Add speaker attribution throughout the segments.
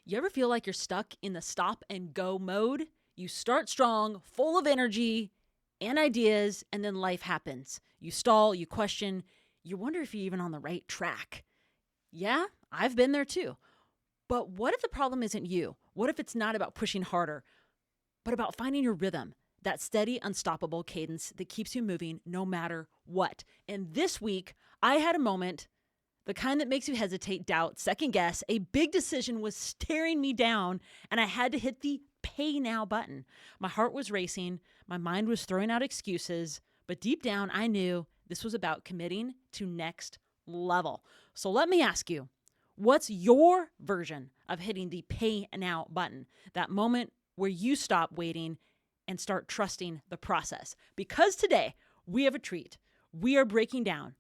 Speaker 1: You ever feel like you're stuck in the stop and go mode? You start strong, full of energy and ideas, and then life happens. You stall, you question, you wonder if you're even on the right track. Yeah, I've been there too. But what if the problem isn't you? What if it's not about pushing harder, but about finding your rhythm, that steady, unstoppable cadence that keeps you moving no matter what? And this week, I had a moment, the kind that makes you hesitate, doubt, second guess. A big decision was staring me down, and I had to hit the pay now button. My heart was racing. My mind was throwing out excuses, but deep down, I knew this was about committing to next level. So let me ask you, what's your version of hitting the pay now button? That moment where you stop waiting and start trusting the process. Because today we have a treat. We are breaking down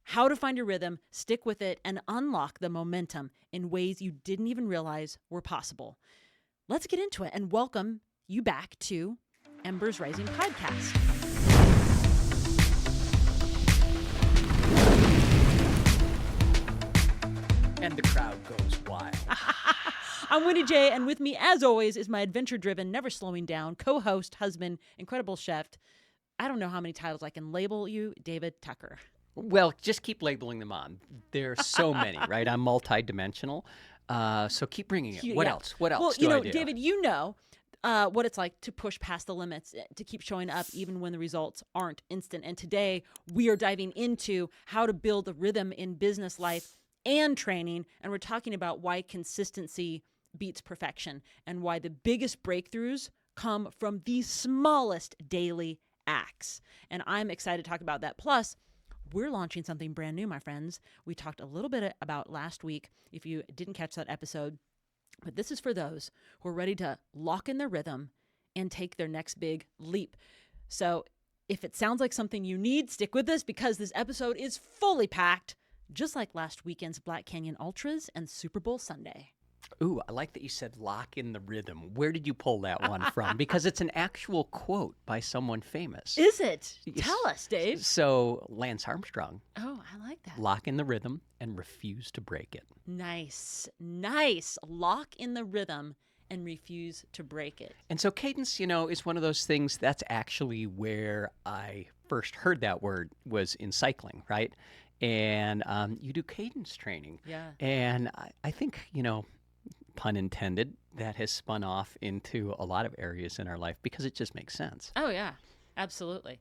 Speaker 1: how to find your rhythm, stick with it, and unlock the momentum in ways you didn't even realize were possible. Let's get into it and welcome you back to Embers Rising podcast.
Speaker 2: And the crowd goes wild.
Speaker 1: I'm Wendy J, and with me, as always, is my adventure-driven, never slowing down, co-host, husband, incredible chef. I don't know how many titles I can label you, David Tucker.
Speaker 2: Well, just keep labeling them on. There's so many, right? I'm multi-dimensional. So keep bringing it. What else? What else
Speaker 1: well,
Speaker 2: do I do?
Speaker 1: David, you know what it's like to push past the limits, to keep showing up even when the results aren't instant. And today, we are diving into how to build a rhythm in business life and training. And we're talking about why consistency beats perfection and why the biggest breakthroughs come from the smallest daily acts. And I'm excited to talk about that. Plus, we're launching something brand new, my friends. We talked a little bit about last week, if you didn't catch that episode, but this is for those who are ready to lock in their rhythm and take their next big leap. So if it sounds like something you need, stick with us because this episode is fully packed, just like last weekend's Black Canyon Ultras and Super Bowl Sunday.
Speaker 2: Ooh, I like that you said lock in the rhythm. Where did you pull that one from? Because it's an actual quote by someone famous.
Speaker 1: Is it? Tell us, Dave.
Speaker 2: So Lance Armstrong.
Speaker 1: Oh, I like that.
Speaker 2: Lock in the rhythm and refuse to break it.
Speaker 1: Nice. Lock in the rhythm and refuse to break it.
Speaker 2: And so cadence, is one of those things that's actually where I first heard that word was in cycling, right? And you do cadence training.
Speaker 1: Yeah.
Speaker 2: And I think, pun intended, that has spun off into a lot of areas in our life because it just makes sense.
Speaker 1: Oh, yeah, absolutely.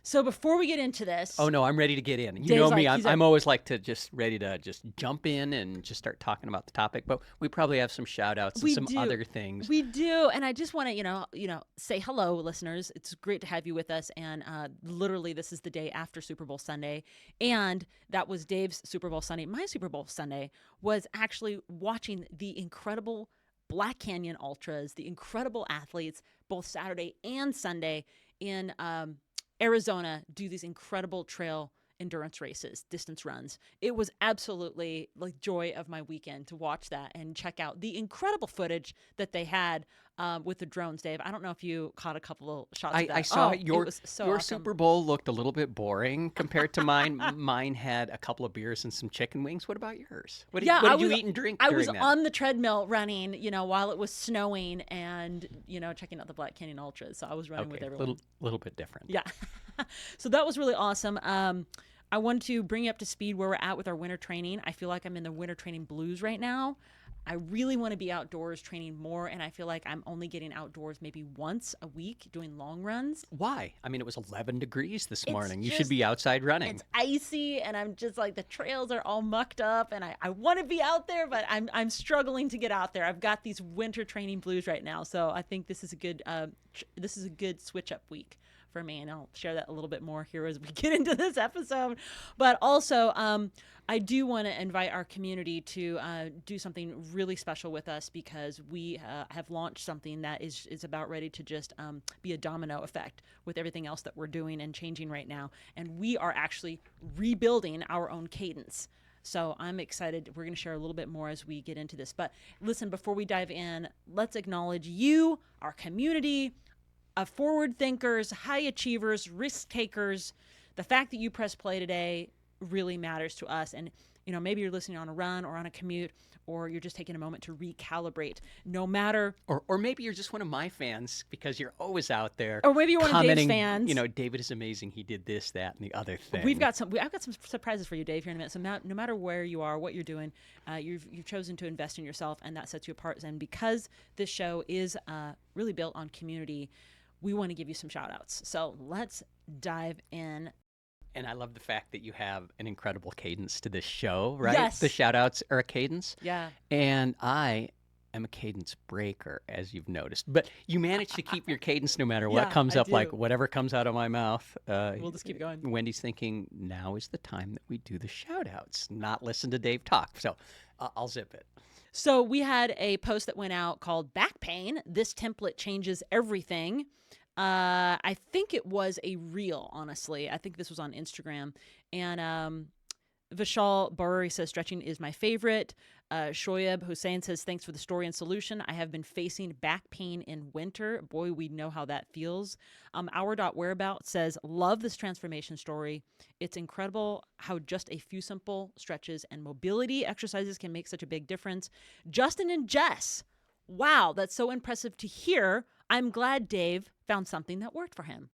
Speaker 1: So before we get into this...
Speaker 2: Oh, no, I'm ready to get in. You
Speaker 1: Dave's
Speaker 2: know me,
Speaker 1: like,
Speaker 2: I'm always like to just ready to just jump in and just start talking about the topic. But we probably have some shout outs and some other things.
Speaker 1: We do. And I just want to, say hello, listeners. It's great to have you with us. And literally, this is the day after Super Bowl Sunday. And that was Dave's Super Bowl Sunday. My Super Bowl Sunday was actually watching the incredible Black Canyon Ultras, the incredible athletes, both Saturday and Sunday in Arizona, do these incredible trail endurance races, distance runs. It was absolutely like joy of my weekend to watch that and check out the incredible footage that they had with the drones, Dave. I don't know if you caught a couple of shots of that.
Speaker 2: I saw your
Speaker 1: awesome.
Speaker 2: Super Bowl looked a little bit boring compared to mine. Mine had a couple of beers and some chicken wings. What about yours? What did you eat and drink during that?
Speaker 1: I was on the treadmill running, while it was snowing and, checking out the Black Canyon Ultras. So I was running with everyone.
Speaker 2: Little bit different.
Speaker 1: Yeah. So that was really awesome. I wanted to bring you up to speed where we're at with our winter training. I feel like I'm in the winter training blues right now. I really want to be outdoors training more, and I feel like I'm only getting outdoors maybe once a week doing long runs.
Speaker 2: Why? I mean, it was 11 degrees this morning. You should be outside running.
Speaker 1: It's icy, and I'm just like, the trails are all mucked up, and I want to be out there, but I'm struggling to get out there. I've got these winter training blues right now, so I think this is a good switch-up week for me, and I'll share that a little bit more here as we get into this episode. But also, I do want to invite our community to do something really special with us because we have launched something that is about ready to just be a domino effect with everything else that we're doing and changing right now. And we are actually rebuilding our own cadence. So I'm excited. We're going to share a little bit more as we get into this. But listen, before we dive in, let's acknowledge you, our community, of forward thinkers, high achievers, risk takers. The fact that you press play today really matters to us. And, maybe you're listening on a run or on a commute or you're just taking a moment to recalibrate. No matter,
Speaker 2: Or maybe you're just one of my fans because you're always out there.
Speaker 1: or maybe you're one of Dave's
Speaker 2: commenting,
Speaker 1: fans.
Speaker 2: You know, David is amazing. He did this, that, and the other thing.
Speaker 1: I've got some surprises for you, Dave, here in a minute. So no matter where you are, what you're doing, you've chosen to invest in yourself, and that sets you apart. And because this show is really built on community, we want to give you some shout outs. So let's dive in.
Speaker 2: And I love the fact that you have an incredible cadence to this show, right?
Speaker 1: Yes.
Speaker 2: The shout outs are a cadence.
Speaker 1: Yeah.
Speaker 2: And I am a cadence breaker, as you've noticed. But you manage to keep your cadence no matter what
Speaker 1: Yeah,
Speaker 2: comes
Speaker 1: I
Speaker 2: up,
Speaker 1: do.
Speaker 2: like whatever comes out of my mouth.
Speaker 1: We'll just keep going.
Speaker 2: Wendy's thinking, now is the time that we do the shout outs, not listen to Dave talk. So I'll zip it.
Speaker 1: So we had a post that went out called Back Pain. This template changes everything. I think it was a reel, honestly. I think this was on Instagram. And Vishal Baruri says, stretching is my favorite. Shoaib Hussein says, thanks for the story and solution. I have been facing back pain in winter. Boy, we know how that feels. Our.whereabout says, love this transformation story. It's incredible how just a few simple stretches and mobility exercises can make such a big difference. Justin and Jess, wow, that's so impressive to hear. I'm glad Dave found something that worked for him.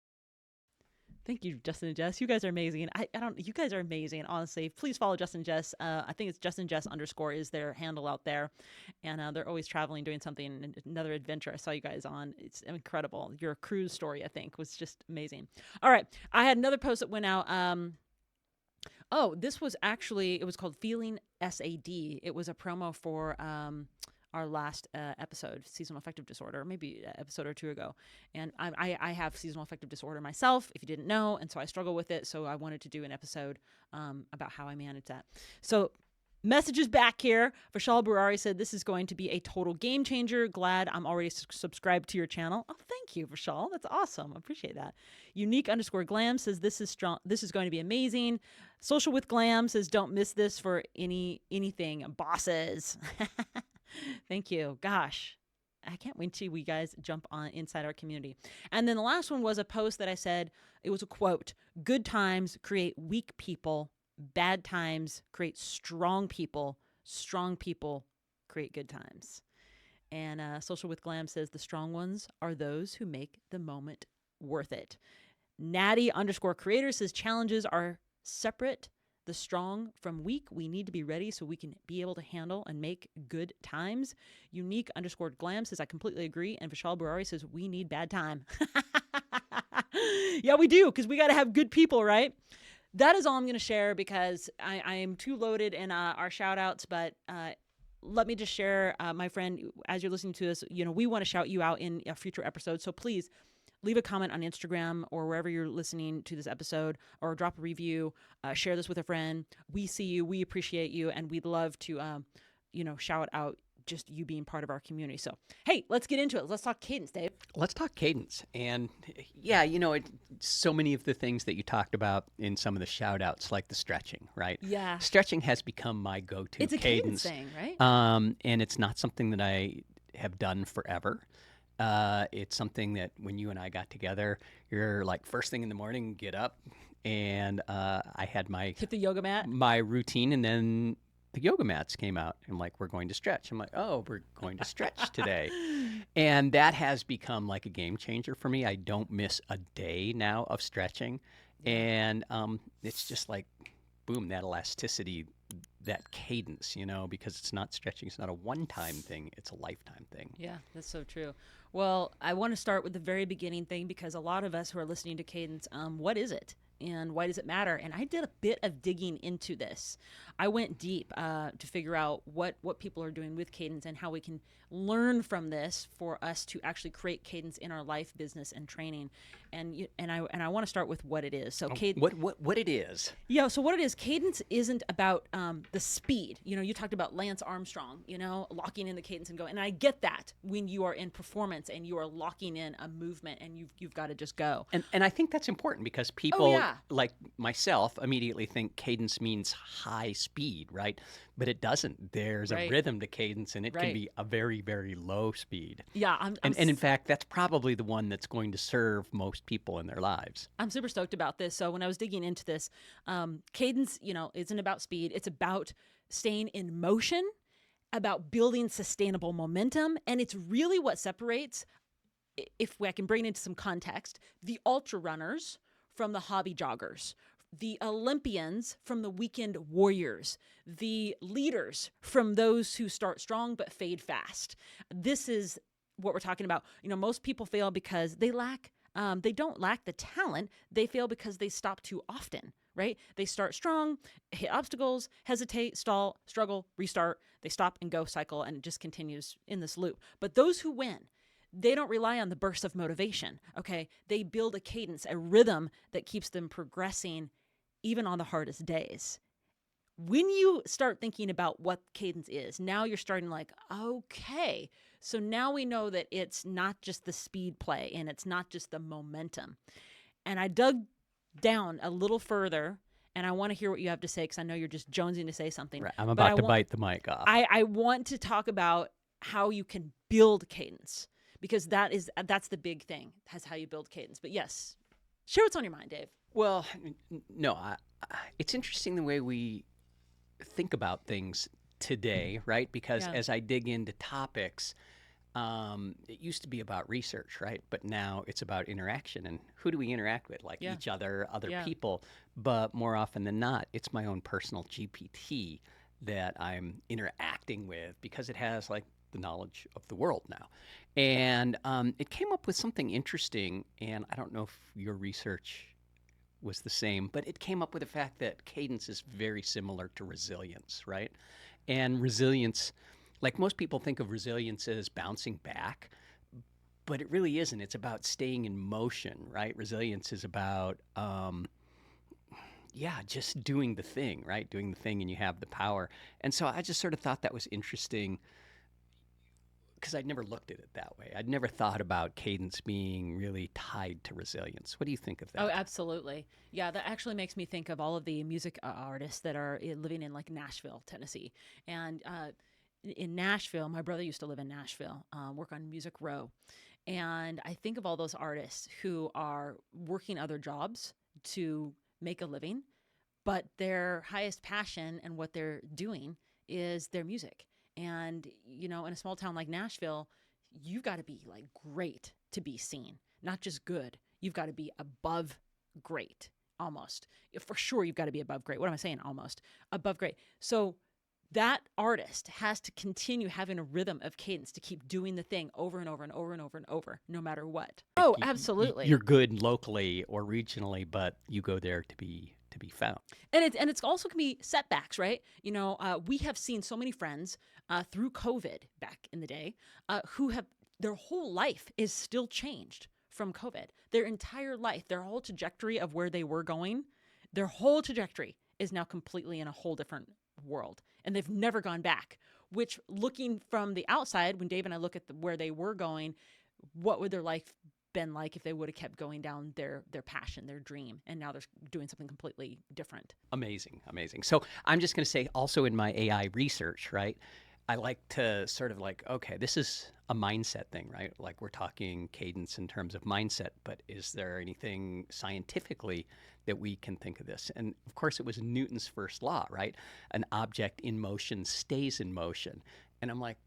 Speaker 1: Thank you, Justin and Jess. You guys are amazing. You guys are amazing, honestly. Please follow Justin and Jess. I think it's Justin Jess _ is their handle out there. And they're always traveling, doing something, another adventure I saw you guys on. It's incredible. Your cruise story, I think, was just amazing. All right. I had another post that went out. This was actually, it was called Feeling SAD. It was a promo for our last episode, seasonal affective disorder, maybe an episode or two ago. And I have seasonal affective disorder myself, if you didn't know, and so I struggle with it. So I wanted to do an episode about how I manage that. So messages back here. Vishal Burari said, this is going to be a total game changer. Glad I'm already subscribed to your channel. Oh, thank you, Vishal. That's awesome. I appreciate that. Unique _ glam says, this is strong. This is going to be amazing. Social with Glam says, don't miss this for anything. Bosses. Thank you. Gosh, I can't wait till we guys jump on inside our community. And then the last one was a post that I said, it was a quote, good times create weak people, bad times create strong people create good times. And Social with Glam says, the strong ones are those who make the moment worth it. Natty _ creator says, challenges are separate. The strong from weak, we need to be ready so we can be able to handle and make good times. Unique _ glam says, I completely agree. And Vishal Burari says, we need bad time. Yeah, we do, because we got to have good people, right? That is all I'm going to share because I am too loaded in our shout outs, but let me just share, my friend, as you're listening to this, we want to shout you out in a future episode. So please leave a comment on Instagram or wherever you're listening to this episode, or drop a review, share this with a friend. We see you, we appreciate you, and we'd love to, shout out just you being part of our community. So, hey, let's get into it. Let's talk cadence, Dave.
Speaker 2: Let's talk cadence. And yeah, so many of the things that you talked about in some of the shout outs, like the stretching, right?
Speaker 1: Yeah.
Speaker 2: Stretching has become my go-to
Speaker 1: It's a cadence thing, right?
Speaker 2: And it's not something that I have done forever. It's something that when you and I got together, you're like first thing in the morning, get up, and I had
Speaker 1: hit the yoga mat,
Speaker 2: my routine, and then the yoga mats came out. I'm like, we're going to stretch. I'm like, oh, we're going to stretch today. And that has become like a game changer for me. I don't miss a day now of stretching. And it's just like, boom, that elasticity, that cadence, because it's not stretching. It's not a one-time thing. It's a lifetime thing.
Speaker 1: Yeah, that's so true. Well, I want to start with the very beginning thing, because a lot of us who are listening to cadence, what is it? And why does it matter? And I did a bit of digging into this. I went deep to figure out what people are doing with cadence and how we can learn from this for us to actually create cadence in our life, business, and training. And I want to start with what it is. So
Speaker 2: what it is?
Speaker 1: Yeah. So what it is, cadence isn't about the speed. You talked about Lance Armstrong. Locking in the cadence and going. And I get that when you are in performance and you are locking in a movement and you've got to just go.
Speaker 2: And I think that's important because people like myself immediately think cadence means high speed, right? But it doesn't. There's a rhythm to cadence, and it can be a very, very low speed.
Speaker 1: Yeah.
Speaker 2: And in fact, that's probably the one that's going to serve most people in their lives.
Speaker 1: I'm super stoked about this. So when I was digging into this, cadence, isn't about speed. It's about staying in motion about building sustainable momentum. And it's really what separates, if I can bring it into some context, the ultra runners from the hobby joggers, the Olympians from the weekend warriors, the leaders from those who start strong but fade fast. This is what we're talking about. Most people fail because they don't lack the talent. They fail because they stop too often, right? They start strong, hit obstacles, hesitate, stall, struggle, restart. They stop and go cycle, and it just continues in this loop. But those who win, they don't rely on the bursts of motivation, okay? They build a cadence, a rhythm that keeps them progressing even on the hardest days. When you start thinking about what cadence is, now you're starting okay, so now we know that it's not just the speed play and it's not just the momentum. And I dug down a little further, and I want to hear what you have to say, because I know you're just jonesing to say something.
Speaker 2: Right. I'm about to bite the mic off.
Speaker 1: I want to talk about how you can build cadence, because that's the big thing. That's how you build cadence. But yes, share what's on your mind, Dave.
Speaker 2: Well, no, it's interesting the way we think about things today, right? Because as I dig into topics, it used to be about research, right? But now it's about interaction. And who do we interact with? Each other, other people. But more often than not, it's my own personal GPT that I'm interacting with, because it has the knowledge of the world now. And it came up with something interesting, and I don't know if your research was the same, but it came up with the fact that cadence is very similar to resilience, right? And resilience, most people think of resilience as bouncing back, but it really isn't. It's about staying in motion, right? Resilience is about, just doing the thing, right? Doing the thing, and you have the power. And so I just sort of thought that was interesting, because I'd never looked at it that way. I'd never thought about cadence being really tied to resilience. What do you think of that?
Speaker 1: Oh, absolutely. Yeah, that actually makes me think of all of the music artists that are living in Nashville, Tennessee. And in Nashville, my brother used to live in Nashville, work on Music Row. And I think of all those artists who are working other jobs to make a living, but their highest passion and what they're doing is their music. And, in a small town like Nashville, you've got to be great to be seen, not just good. You've got to be above great, almost. For sure, you've got to be above great. What am I saying? Almost above great. So that artist has to continue having a rhythm of cadence to keep doing the thing over and over and over and over and over, no matter what. Oh, absolutely.
Speaker 2: You're good locally or regionally, but you go there to be found.
Speaker 1: And it's also can be setbacks, right? We have seen so many friends through COVID back in the day who have their whole life is still changed from COVID. Their entire life, their whole trajectory of where they were going, their whole trajectory is now completely in a whole different world, and they've never gone back. Which, looking from the outside, when Dave and I look at where they were going, what would their life been like if they would have kept going down their passion, their dream, and now they're doing something completely different?
Speaker 2: Amazing. So I'm just going to say, also in my AI research, right, I like to sort of okay, this is a mindset thing, right? We're talking cadence in terms of mindset, but is there anything scientifically that we can think of this? And of course, it was Newton's first law, right? An object in motion stays in motion. And I'm like,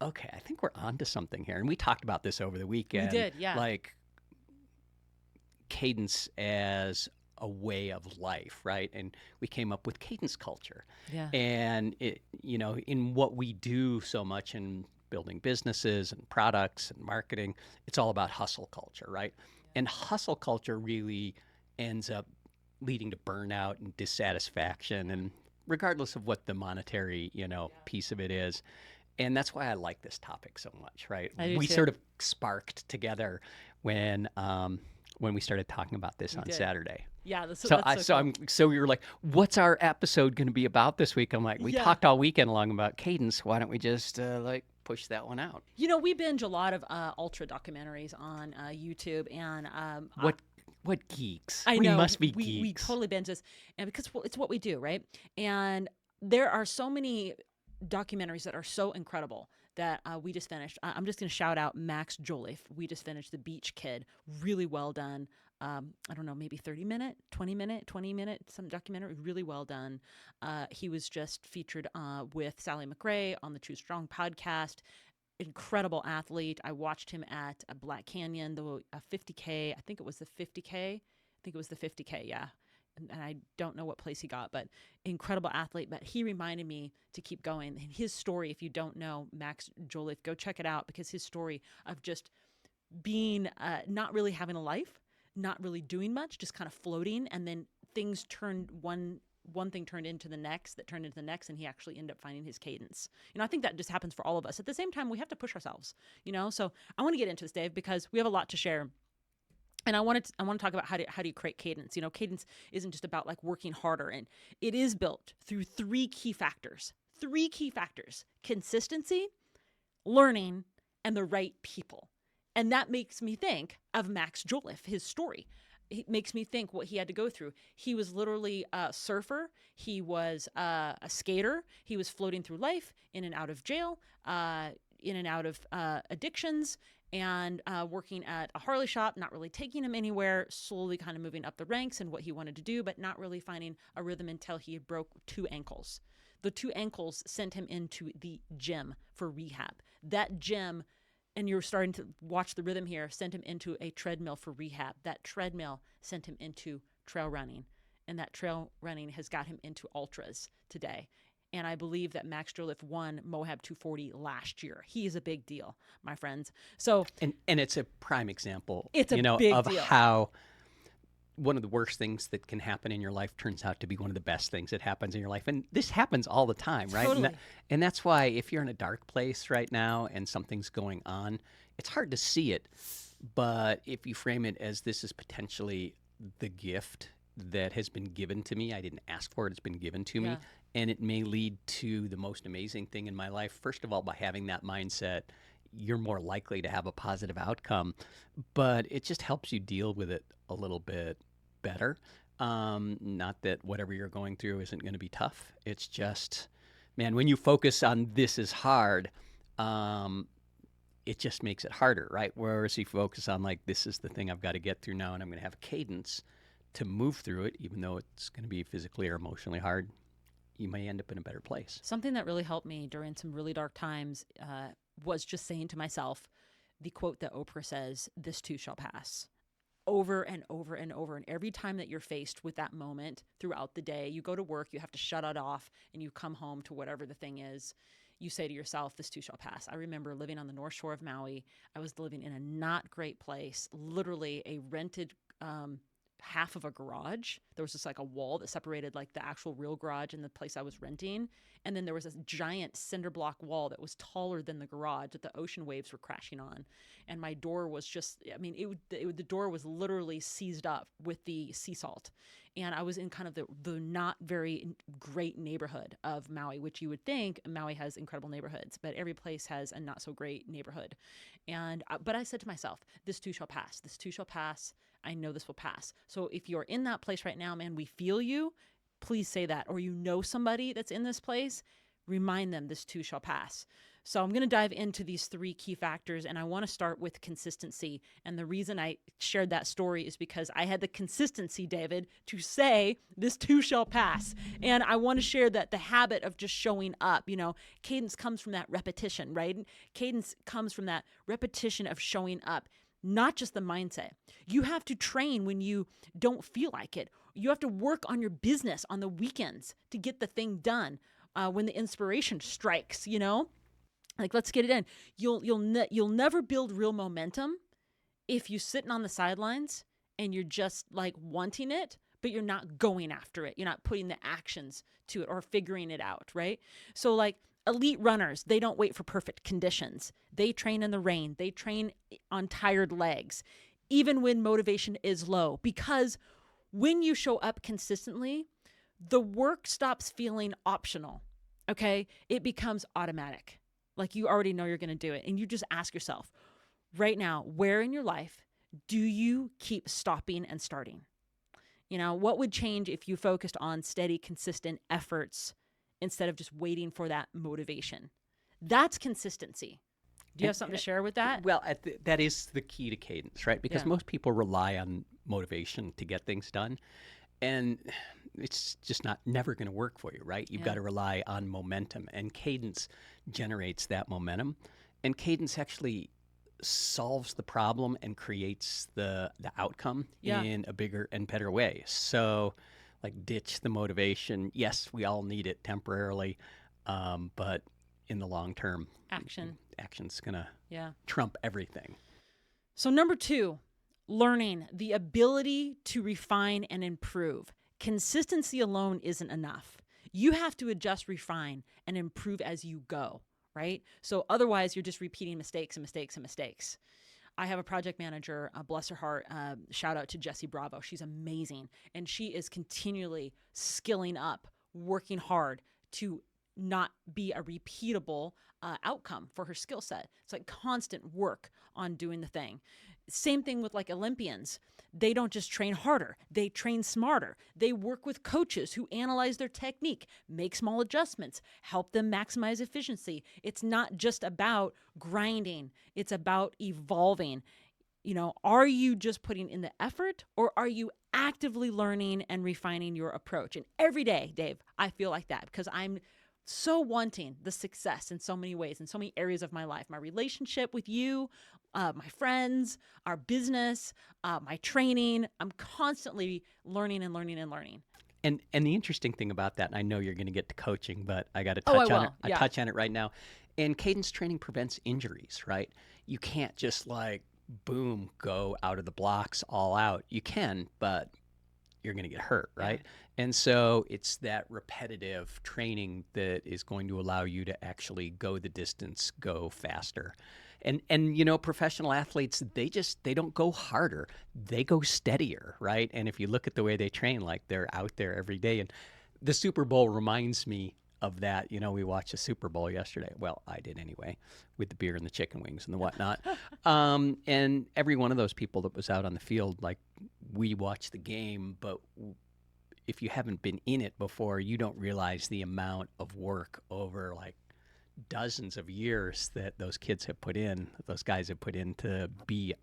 Speaker 2: okay, I think we're onto something here. And we talked about this over the weekend.
Speaker 1: We did, yeah.
Speaker 2: Cadence as a way of life, right? And we came up with cadence culture.
Speaker 1: Yeah.
Speaker 2: And it, in what we do so much in building businesses and products and marketing, it's all about hustle culture, right? Yeah. And hustle culture really ends up leading to burnout and dissatisfaction, and regardless of what the monetary, piece of it is. And that's why I like this topic so much, right? We sort of sparked together when we started talking about this on Saturday.
Speaker 1: Yeah, that's
Speaker 2: so we were like, what's our episode going to be about this week? I'm like, we talked all weekend long about cadence. Why don't we just push that one out?
Speaker 1: We binge a lot of ultra documentaries on YouTube, and
Speaker 2: what geeks?
Speaker 1: I know.
Speaker 2: We must be geeks.
Speaker 1: We totally binge this, and because it's what we do, right? And there are so many documentaries that are so incredible that we just finished. I'm just going to shout out Max Jolliffe. We just finished The Beach Kid. Really well done. I don't know, maybe 30-minute, 20-minute, some documentary, really well done. He was just featured with Sally McRae on the True Strong podcast. Incredible athlete. I watched him at a Black Canyon, the 50K. I think it was the 50K. Yeah. And I don't know what place he got, but incredible athlete. But he reminded me to keep going. And his story, if you don't know Max Jolliffe, go check it out, because his story of just being not really having a life, not really doing much, just kind of floating, and then things turned one thing turned into the next, that turned into the next, and he actually ended up finding his cadence. I think that just happens for all of us. At the same time, we have to push ourselves, So I want to get into this, Dave, because we have a lot to share. And I want to talk about how do you create cadence. Cadence isn't just about like working harder, and it is built through three key factors: consistency, learning, and the right people. And that makes me think of Max Jolliffe, his story. It makes me think what he had to go through. He was literally a surfer. He was a skater. He was floating through life, in and out of jail, in and out of addictions, and working at a Harley shop, not really taking him anywhere, slowly kind of moving up the ranks in what he wanted to do, but not really finding a rhythm until he broke 2 ankles. The 2 ankles sent him into the gym for rehab. That gym, and you're starting to watch the rhythm here, sent him into a treadmill for rehab. That treadmill sent him into trail running, and that trail running has got him into ultras today. And I believe that Max Jolliffe won Moab 240 last year. He is a big deal, my friends. So,
Speaker 2: and it's a prime example,
Speaker 1: it's a big
Speaker 2: of
Speaker 1: deal.
Speaker 2: How one of the worst things that can happen in your life turns out to be one of the best things that happens in your life. And this happens all the time, right?
Speaker 1: Totally.
Speaker 2: And that's why if you're in a dark place right now and something's going on, it's hard to see it. But if you frame it as this is potentially the gift that has been given to me, I didn't ask for it, it's been given to me. And it may lead to the most amazing thing in my life. First of all, by having that mindset, you're more likely to have a positive outcome. But it just helps you deal with it a little bit better. Not that whatever you're going through isn't going to be tough. It's just, man, when you focus on this is hard, it just makes it harder, right? Whereas you focus on like, this is the thing I've got to get through now, and I'm going to have a cadence to move through it, even though it's going to be physically or emotionally hard, you may end up in a better place.
Speaker 1: Something that really helped me during some really dark times was just saying to myself the quote that Oprah says, "This too shall pass," over and over and over. And every time that you're faced with that moment throughout the day, you go to work, you have to shut it off, and you come home to whatever the thing is, you say to yourself, this too shall pass. I remember living on the North Shore of Maui. I was living in a not great place, literally a rented half of a garage. There was just like a wall that separated like the actual real garage and the place I was renting. And then there was a giant cinder block wall that was taller than the garage that the ocean waves were crashing on. And my door was just, the door was literally seized up with the sea salt. And I was in kind of the not very great neighborhood of Maui, which you would think Maui has incredible neighborhoods, but every place has a not so great neighborhood. But I said to myself, this too shall pass. This too shall pass. I know this will pass. So if you're in that place right now, man, we feel you. Please say that. Or you know somebody that's in this place, remind them this too shall pass. So I'm going to dive into these 3 key factors, and I want to start with consistency. And the reason I shared that story is because I had the consistency, David, to say this too shall pass. And I want to share that the habit of just showing up, cadence comes from that repetition, right? Cadence comes from that repetition of showing up. Not just the mindset. You have to train when you don't feel like it. You have to work on your business on the weekends to get the thing done when the inspiration strikes, Like, let's get it in. You'll never build real momentum if you're sitting on the sidelines and you're just like wanting it, but you're not going after it. You're not putting the actions to it or figuring it out, right? So like, elite runners, they don't wait for perfect conditions. They train in the rain. They train on tired legs, even when motivation is low. Because when you show up consistently, the work stops feeling optional, okay? It becomes automatic. Like you already know you're going to do it. And you just ask yourself, right now, where in your life do you keep stopping and starting? What would change if you focused on steady, consistent efforts instead of just waiting for that motivation? That's consistency. Do you have something to share with that?
Speaker 2: Well, that is the key to cadence, right? Because most people rely on motivation to get things done. And it's just never going to work for you, right? You've got to rely on momentum, and Cadence generates that momentum. And Cadence actually solves the problem and creates the outcome in a bigger and better way. So, like, ditch the motivation. Yes, we all need it temporarily, but in the long term, action's going to trump everything.
Speaker 1: So number 2, learning, the ability to refine and improve. Consistency alone isn't enough. You have to adjust, refine, and improve as you go, right? So otherwise, you're just repeating mistakes and mistakes and mistakes. I have a project manager, bless her heart, shout out to Jessie Bravo. She's amazing. And she is continually skilling up, working hard to not be a repeatable outcome for her skill set. It's like constant work on doing the thing. Same thing with like Olympians. They don't just train harder, they train smarter. They work with coaches who analyze their technique, make small adjustments, help them maximize efficiency. It's not just about grinding, it's about evolving. You know, are you just putting in the effort, or are you actively learning and refining your approach? And every day, Dave, I feel like that because I'm so wanting the success in so many ways, in so many areas of my life, my relationship with you, my friends, our business, my training. I'm constantly learning and learning and learning.
Speaker 2: And the interesting thing about that, and I know you're going to get to coaching, but I got to touch on it. I touch on it right now. And cadence training prevents injuries, right? You can't just like, boom, go out of the blocks all out. You can, but you're going to get hurt, right? And so it's that repetitive training that is going to allow you to actually go the distance, go faster. And you know, professional athletes, they don't go harder. They go steadier, right? And if you look at the way they train, like they're out there every day. And the Super Bowl reminds me of that. You know, we watched the Super Bowl yesterday. Well, I did anyway, with the beer and the chicken wings and the whatnot. And every one of those people that was out on the field, like, we watched the game, but if you haven't been in it before, you don't realize the amount of work over like dozens of years that those kids have put in, those guys have put in to be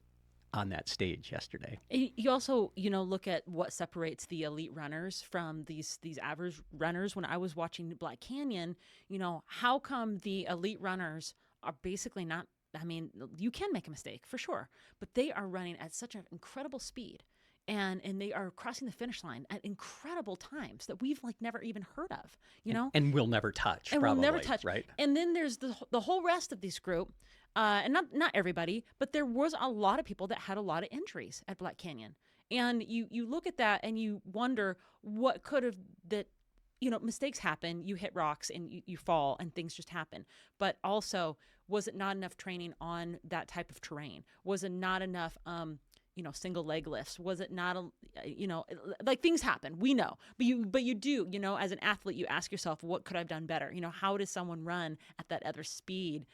Speaker 2: on that stage yesterday.
Speaker 1: You also, you know, look at what separates the elite runners from these average runners. When I was watching Black Canyon, you know, how come the elite runners are basically not, I mean, you can make a mistake for sure, but they are running at such an incredible speed. And they are crossing the finish line at incredible times that we've like never even heard of, you know?
Speaker 2: And we'll never touch,
Speaker 1: and
Speaker 2: probably,
Speaker 1: we'll never touch.
Speaker 2: Right?
Speaker 1: And then there's the whole rest of this group, and not everybody, but there was a lot of people that had a lot of injuries at Black Canyon. And you look at that and you wonder what could have, that, you know, mistakes happen, you hit rocks and you fall and things just happen. But also, was it not enough training on that type of terrain? Was it not enough, you know, single leg lifts? Was it not, you know, like things happen, we know, but you do, you know, as an athlete, you ask yourself, what could I have done better? You know, how does someone run at that other speed?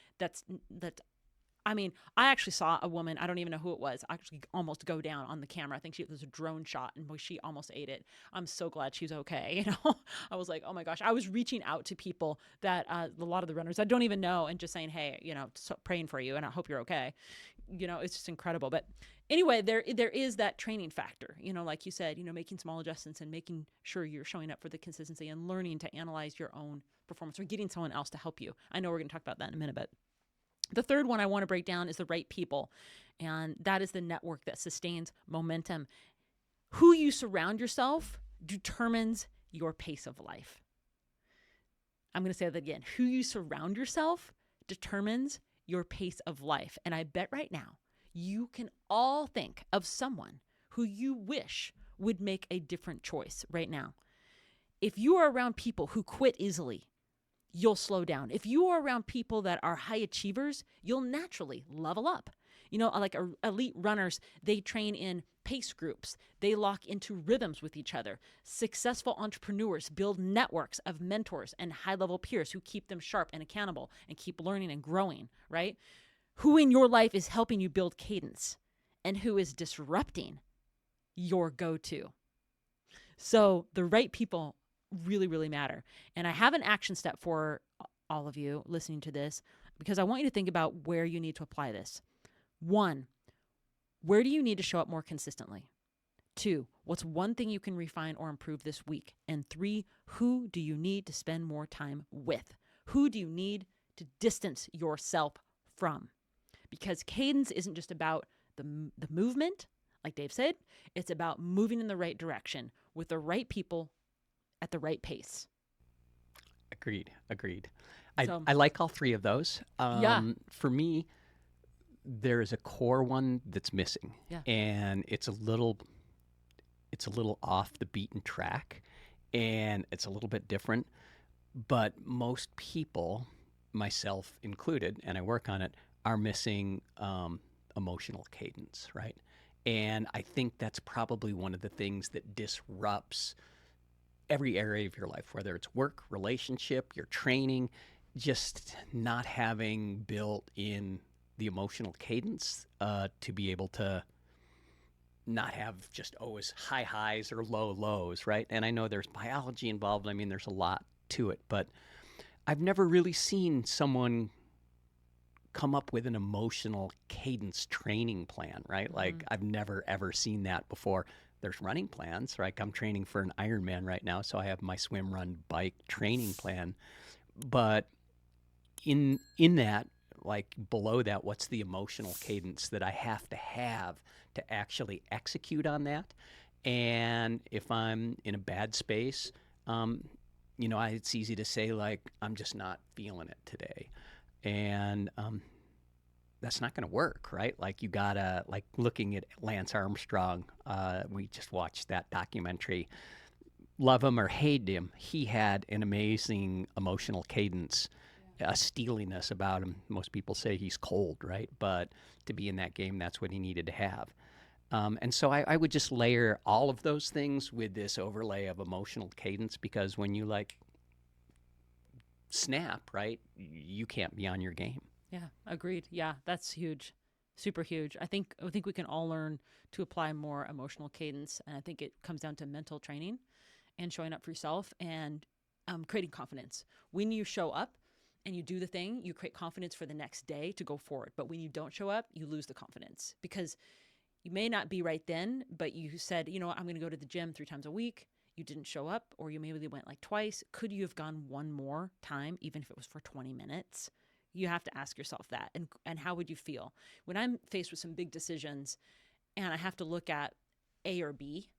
Speaker 1: I mean, I actually saw a woman, I don't even know who it was, actually almost go down on the camera. I think it was a drone shot and she almost ate it. I'm so glad she's okay. You know, I was like, oh my gosh, I was reaching out to people that a lot of the runners I don't even know and just saying, hey, you know, praying for you and I hope you're okay. You know, it's just incredible. But anyway, there is that training factor, you know, like you said, you know, making small adjustments and making sure you're showing up for the consistency and learning to analyze your own performance or getting someone else to help you. I know we're going to talk about that in a minute, but the third one I want to break down is the right people. And that is the network that sustains momentum. Who you surround yourself determines your pace of life. I'm going to say that again. Who you surround yourself determines your pace of life. And I bet right now you can all think of someone who you wish would make a different choice right now. If you are around people who quit easily, you'll slow down. If you are around people that are high achievers, you'll naturally level up. You know, like elite runners, they train in pace groups. They lock into rhythms with each other. Successful entrepreneurs build networks of mentors and high-level peers who keep them sharp and accountable and keep learning and growing, right? Who in your life is helping you build cadence and who is disrupting your go-to? So the right people really, really matter. And I have an action step for all of you listening to this because I want you to think about where you need to apply this. 1, where do you need to show up more consistently? 2, what's one thing you can refine or improve this week? And 3, who do you need to spend more time with? Who do you need to distance yourself from? Because cadence isn't just about the movement, like Dave said. It's about moving in the right direction with the right people at the right pace.
Speaker 2: Agreed.
Speaker 1: So,
Speaker 2: I like all three of those.
Speaker 1: Yeah.
Speaker 2: For me, there is a core one that's missing,
Speaker 1: Yeah.
Speaker 2: and it's a little off the beaten track, and it's a little bit different. But most people, myself included, and I work on it, are missing emotional cadence, right? And I think that's probably one of the things that disrupts every area of your life, whether it's work, relationship, your training, just not having built in the emotional cadence to be able to not have just always high highs or low lows, right? And I know there's biology involved. I mean, there's a lot to it, but I've never really seen someone come up with an emotional cadence training plan, right? Like I've never ever seen that before. There's running plans, right? I'm training for an Ironman right now, so I have my swim, run, bike training plan. But in that, like below that, what's the emotional cadence that I have to actually execute on that? And if I'm in a bad space, it's easy to say like, I'm just not feeling it today. And that's not going to work, right? Like you gotta, like looking at Lance Armstrong, we just watched that documentary. Love him or hate him, he had an amazing emotional cadence, a steeliness about him. Most people say he's cold, right? But to be in that game, that's what he needed to have. And so I would just layer all of those things with this overlay of emotional cadence, because when you like snap, right, you can't be on your game.
Speaker 1: Yeah, agreed. Yeah, that's huge. Super huge. I think we can all learn to apply more emotional cadence, and I think it comes down to mental training and showing up for yourself and creating confidence. When you show up and you do the thing, you create confidence for the next day to go forward. But when you don't show up, you lose the confidence, because you may not be right then, but you said, you know what, I'm going to go to the gym 3 times a week. You didn't show up, or you maybe went like twice. Could you have gone one more time, even if it was for 20 minutes? You have to ask yourself that. And how would you feel? When I'm faced with some big decisions and I have to look at A or B,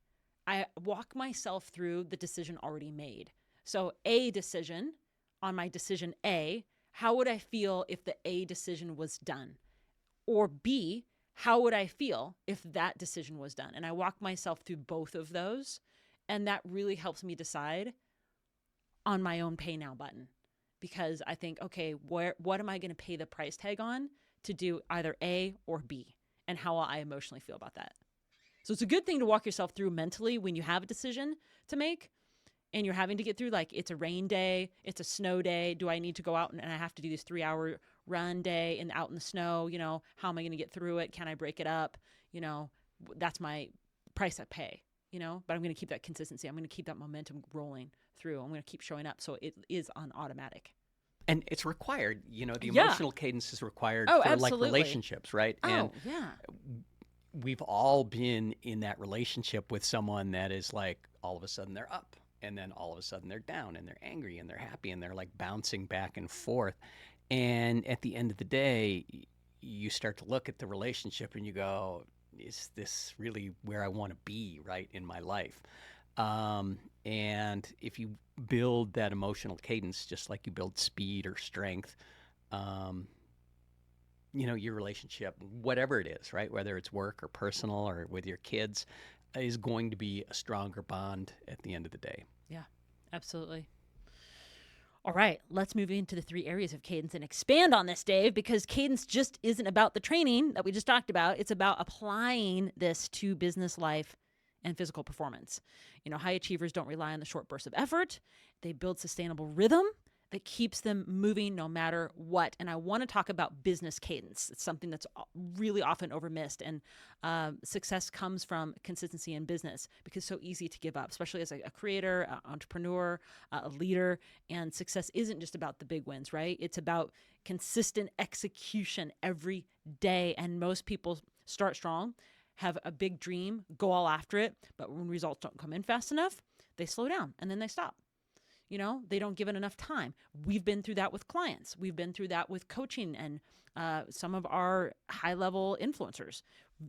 Speaker 1: I walk myself through the decision already made. So A decision, on my decision A, how would I feel if the A decision was done? Or B, how would I feel if that decision was done? And I walk myself through both of those. And that really helps me decide on my own pay now button. Because I think, okay, what am I going to pay the price tag on to do either A or B? And how will I emotionally feel about that? So it's a good thing to walk yourself through mentally when you have a decision to make and you're having to get through, like it's a rain day, it's a snow day. Do I need to go out and I have to do this 3-hour run day and out in the snow? How am I going to get through it? Can I break it up? That's my price I pay, but I'm going to keep that consistency. I'm going to keep that momentum rolling through. I'm going to keep showing up. So it is on automatic.
Speaker 2: And it's required, the
Speaker 1: Yeah.
Speaker 2: emotional cadence is required
Speaker 1: Oh,
Speaker 2: for
Speaker 1: absolutely.
Speaker 2: like relationships, right? And
Speaker 1: yeah.
Speaker 2: we've all been in that relationship with someone that is like, all of a sudden they're up, and then all of a sudden they're down, and they're angry, and they're happy, and they're like bouncing back and forth. And at the end of the day, you start to look at the relationship and you go, is this really where I want to be, right, in my life? And if you build that emotional cadence, just like you build speed or strength, your relationship, whatever it is, right, whether it's work or personal or with your kids, is going to be a stronger bond at the end of the day.
Speaker 1: Yeah, absolutely. All right, let's move into the 3 areas of cadence and expand on this, Dave, because cadence just isn't about the training that we just talked about. It's about applying this to business life and physical performance. High achievers don't rely on the short bursts of effort. They build sustainable rhythm that keeps them moving no matter what. And I want to talk about business cadence. It's something that's really often overmissed. And success comes from consistency in business, because it's so easy to give up, especially as a creator, an entrepreneur, a leader. And success isn't just about the big wins, right? It's about consistent execution every day. And most people start strong, have a big dream, go all after it, but when results don't come in fast enough, they slow down and then they stop. They don't give it enough time. We've been through that with clients. We've been through that with coaching and some of our high-level influencers.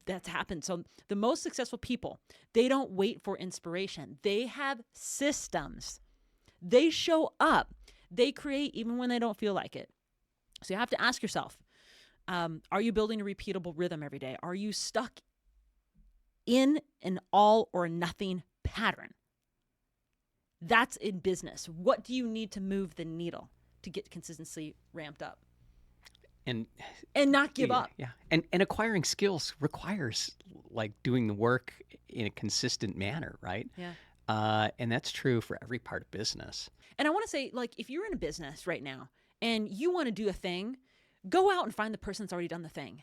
Speaker 1: That's happened. So the most successful people, they don't wait for inspiration. They have systems. They show up. They create even when they don't feel like it. So you have to ask yourself, are you building a repeatable rhythm every day? Are you stuck in an all or nothing pattern? That's in business. What do you need to move the needle to get consistency ramped up? And not give up.
Speaker 2: Yeah. And acquiring skills requires like doing the work in a consistent manner, right?
Speaker 1: Yeah.
Speaker 2: And that's true for every part of business.
Speaker 1: And I want to say, like, if you're in a business right now and you want to do a thing, go out and find the person that's already done the thing.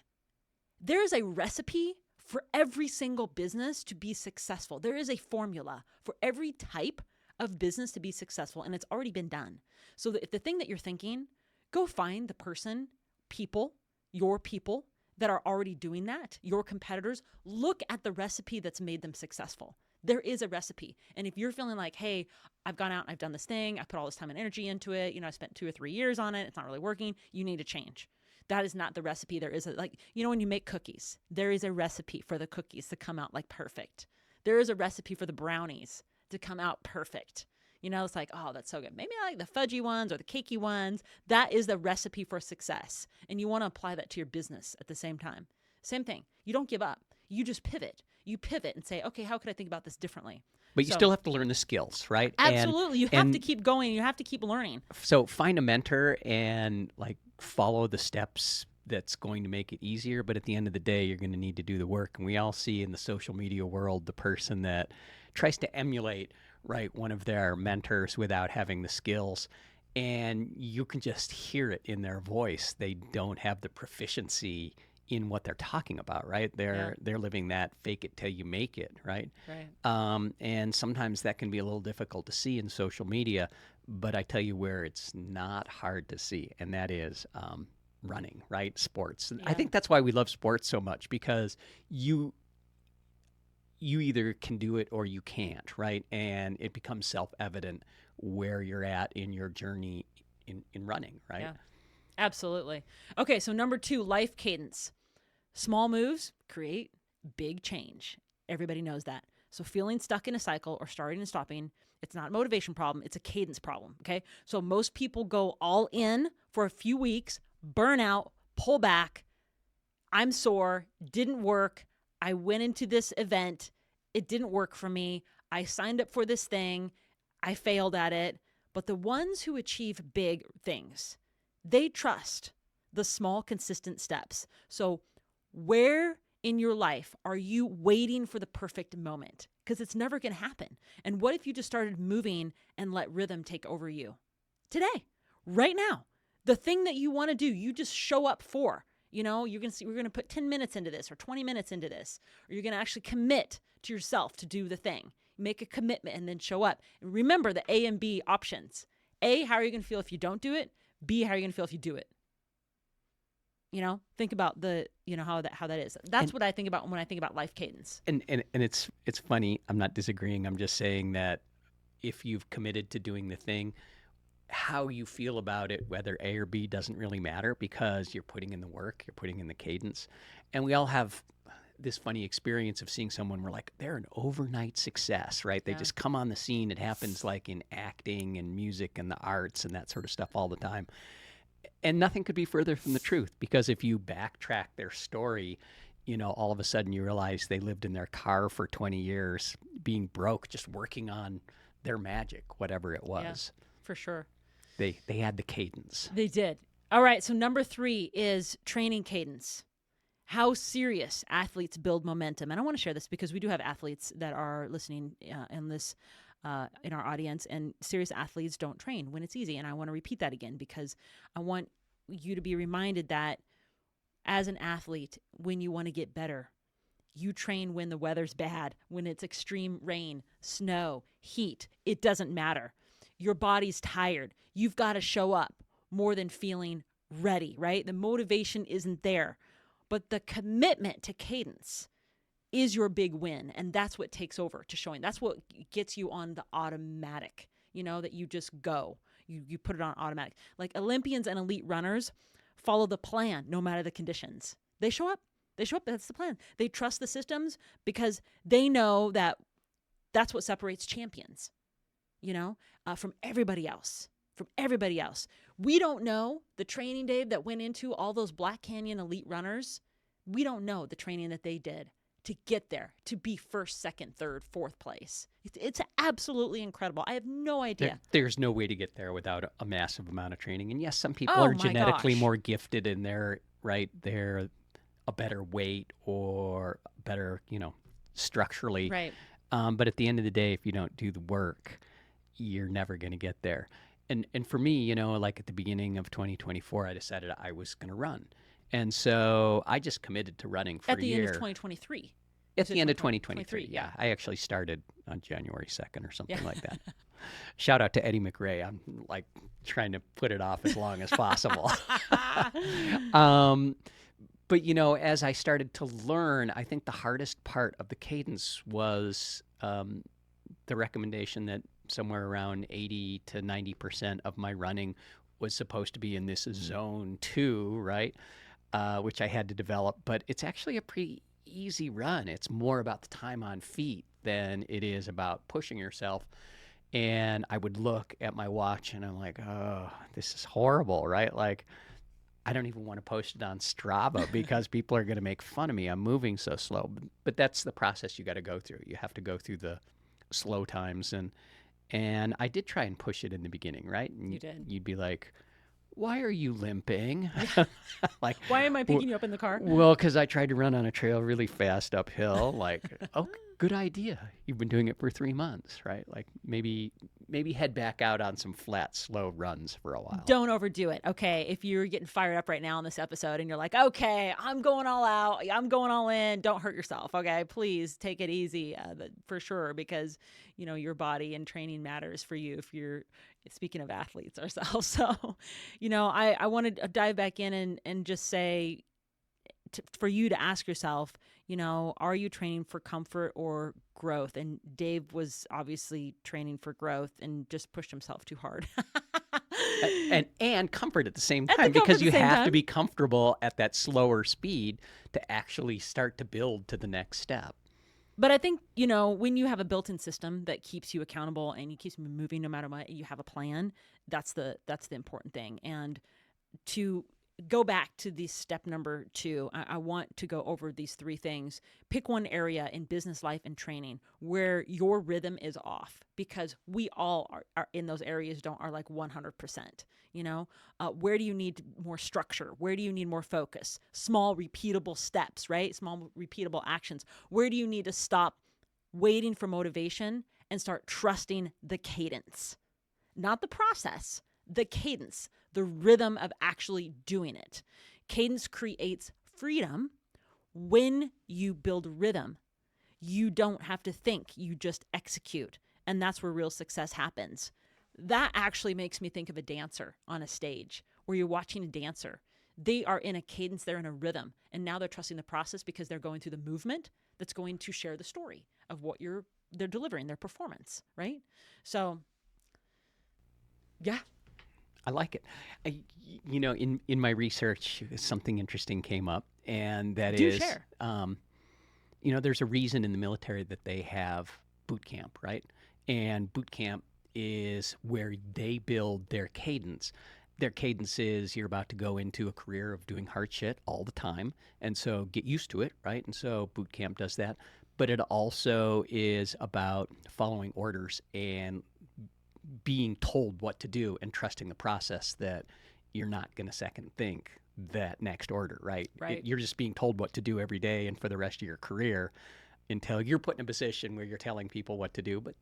Speaker 1: There is a recipe for every single business to be successful. There is a formula for every type of business to be successful, and it's already been done. So that if the thing that you're thinking, go find the person, your people that are already doing that, your competitors. Look at the recipe that's made them successful. There is a recipe. And if you're feeling like, hey, I've gone out and I've done this thing, I put all this time and energy into it, I spent 2 or 3 years on it, it's not really working, you need to change. That is not the recipe. There is when you make cookies, there is a recipe for the cookies to come out like perfect. There is a recipe for the brownies to come out perfect. It's like, oh, that's so good. Maybe I like the fudgy ones or the cakey ones. That is the recipe for success. And you want to apply that to your business at the same time. Same thing. You don't give up. You just pivot. You pivot and say, okay, how could I think about this differently?
Speaker 2: But you still have to learn the skills, right?
Speaker 1: Absolutely. You have to keep going. You have to keep learning.
Speaker 2: So find a mentor and follow the steps that's going to make it easier. But at the end of the day, you're going to need to do the work. And we all see in the social media world the person that tries to emulate, one of their mentors without having the skills. And you can just hear it in their voice. They don't have the proficiency in what they're talking about, right? They're living that fake it till you make it, right?
Speaker 1: Right.
Speaker 2: And sometimes that can be a little difficult to see in social media, but I tell you where it's not hard to see, and that is running, right? Sports. Yeah. I think that's why we love sports so much, because you either can do it or you can't, right? And it becomes self-evident where you're at in your journey in running, right?
Speaker 1: Yeah. Absolutely. Okay, so number 2, life cadence. Small moves create big change. Everybody knows that. So feeling stuck in a cycle or starting and stopping, it's not a motivation problem, it's a cadence problem, okay? So most people go all in for a few weeks, burn out, pull back. I'm sore, didn't work. I went into this event, it didn't work for me. I signed up for this thing, I failed at it. But the ones who achieve big things, they trust the small, consistent steps. So where in your life are you waiting for the perfect moment? Because it's never going to happen. And what if you just started moving and let rhythm take over you? Today, right now, the thing that you want to do, you just show up for. You're going to see, we're going to put 10 minutes into this or 20 minutes into this, or you're going to actually commit to yourself to do the thing. Make a commitment and then show up. And remember the A and B options. A, how are you going to feel if you don't do it? B, how are you going to feel if you do it? Think about how that is. That's what I think about when I think about life cadence.
Speaker 2: And it's funny. I'm not disagreeing. I'm just saying that if you've committed to doing the thing, how you feel about it, whether A or B, doesn't really matter, because you're putting in the work, you're putting in the cadence. And we all have this funny experience of seeing someone, we're like, they're an overnight success, right? They just come on the scene. It happens like in acting and music and the arts and that sort of stuff all the time. And nothing could be further from the truth, because if you backtrack their story, all of a sudden you realize they lived in their car for 20 years, being broke, just working on their magic, whatever it was.
Speaker 1: Yeah, for sure.
Speaker 2: They had the cadence.
Speaker 1: They did. All right, so number 3 is training cadence. How serious athletes build momentum. And I want to share this because we do have athletes that are listening in our audience, and serious athletes don't train when it's easy. And I want to repeat that again, because I want you to be reminded that as an athlete, when you want to get better, you train when the weather's bad, when it's extreme rain, snow, heat. It doesn't matter. Your body's tired. You've got to show up more than feeling ready, right? The motivation isn't there. But the commitment to cadence is your big win. And that's what takes over to showing. That's what gets you on the automatic, that you just go. You put it on automatic. Like Olympians and elite runners follow the plan no matter the conditions. They show up. That's the plan. They trust the systems because they know that that's what separates champions, from everybody else. We don't know the training, Dave, that went into all those Black Canyon elite runners. We don't know the training that they did to get there, to be first, second, third, fourth place. It's absolutely incredible. I have no idea.
Speaker 2: There's no way to get there without a massive amount of training. And yes, some people
Speaker 1: Oh,
Speaker 2: are
Speaker 1: my
Speaker 2: genetically
Speaker 1: gosh.
Speaker 2: more gifted and they're a better weight or better, structurally.
Speaker 1: Right.
Speaker 2: But at the end of the day, if you don't do the work, you're never going to get there. And for me, like at the beginning of 2024, I decided I was going to run. And so I just committed to running for a year.
Speaker 1: At the end of 2023.
Speaker 2: At the end of
Speaker 1: 2023,
Speaker 2: 2023,
Speaker 1: yeah.
Speaker 2: I actually started on January 2nd or something
Speaker 1: Yeah.
Speaker 2: like that. Shout out to Eddie McRae. I'm like trying to put it off as long as possible. But, as I started to learn, I think the hardest part of the cadence was the recommendation that somewhere around 80 to 90% of my running was supposed to be in this zone 2, right? Which I had to develop. But it's actually a pretty easy run. It's more about the time on feet than it is about pushing yourself. And I would look at my watch and I'm like, oh, this is horrible, right? Like, I don't even want to post it on Strava because people are going to make fun of me. I'm moving so slow. But that's the process you got to go through. You have to go through the slow times. And I did try and push it in the beginning, right? And
Speaker 1: You did.
Speaker 2: You'd be like, why are you limping? Like,
Speaker 1: Why am I picking you up in the car?
Speaker 2: well, because I tried to run on a trail really fast uphill. Like, oh, good idea. You've been doing it for 3 months, right? Like maybe head back out on some flat, slow runs for a while.
Speaker 1: Don't overdo it, okay? If you're getting fired up right now on this episode and you're like, okay, I'm going all out, I'm going all in, don't hurt yourself, okay? Please take it easy for sure because, your body and training matters for you if you're, speaking of athletes ourselves. So, I want to dive back in and just say for you to ask yourself, are you training for comfort or growth? And Dave was obviously training for growth and just pushed himself too hard.
Speaker 2: and comfort at the same
Speaker 1: At the
Speaker 2: time
Speaker 1: comfort
Speaker 2: because
Speaker 1: at the
Speaker 2: you
Speaker 1: same
Speaker 2: have
Speaker 1: time.
Speaker 2: to be comfortable at that slower speed to actually start to build to the next step.
Speaker 1: But I think, when you have a built-in system that keeps you accountable and you keeps you moving no matter what, you have a plan, that's the important thing. And to go back to the step number 2, I want to go over these 3 things. Pick one area in business life and training where your rhythm is off, because we all are in those areas are like 100%. Where do you need more structure? Where do you need more focus? Small repeatable steps, right? Small repeatable actions. Where do you need to stop waiting for motivation and start trusting the cadence? Not the process, the cadence, the rhythm of actually doing it. Cadence creates freedom when you build rhythm. You don't have to think, you just execute. And that's where real success happens. That actually makes me think of a dancer on a stage where you're watching a dancer. They are in a cadence, they're in a rhythm, and now they're trusting the process because they're going through the movement that's going to share the story of what they're delivering, their performance, right? So, yeah.
Speaker 2: I like it. In my research, something interesting came up, and that
Speaker 1: Do
Speaker 2: is,
Speaker 1: share.
Speaker 2: there's a reason in the military that they have boot camp, right? And boot camp is where they build their cadence. Their cadence is you're about to go into a career of doing hard shit all the time, and so get used to it, right? And so boot camp does that. But it also is about following orders and being told what to do and trusting the process that you're not going to second think that next order, right?
Speaker 1: Right.
Speaker 2: You're just being told what to do every day and for the rest of your career until you're put in a position where you're telling people what to do, but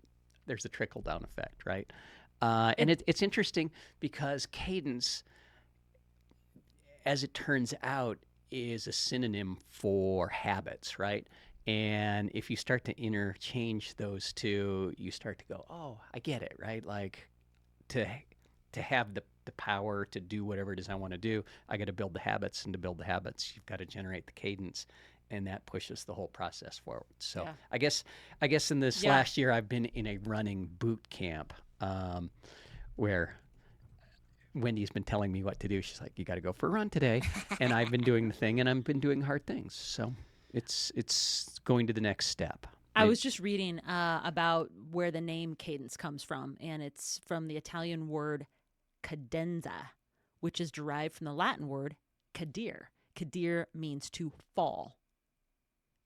Speaker 2: there's a trickle-down effect, right? And it's interesting because cadence, as it turns out, is a synonym for habits, right? And if you start to interchange those two, you start to go, oh, I get it, right? Like to have the power to do whatever it is I want to do, I got to build the habits. And to build the habits, you've got to generate the cadence. and that pushes the whole process forward. So
Speaker 1: Yeah.
Speaker 2: I guess in this
Speaker 1: Yeah.
Speaker 2: last year I've been in a running boot camp where Wendy's been telling me what to do. She's like, you got to go for a run today. And I've been doing the thing, and I've been doing hard things. So it's going to the next step.
Speaker 1: I was just reading about where the name Cadence comes from, and it's from the Italian word cadenza, which is derived from the Latin word cadere. Cadere means to fall.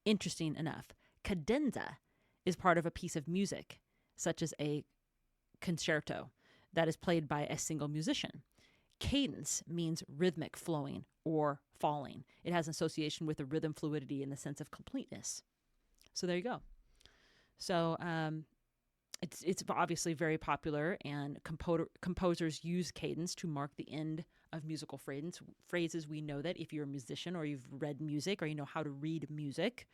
Speaker 1: Interesting enough, cadenza is part of a piece of music, such as a concerto that is played by a single musician. Cadence means rhythmic flowing or falling. It has an association with the rhythm fluidity in the sense of completeness. So there you go. So it's obviously very popular, and composers use cadence to mark the end of musical phrases. We know that if you're a musician or you've read music or you know how to read music.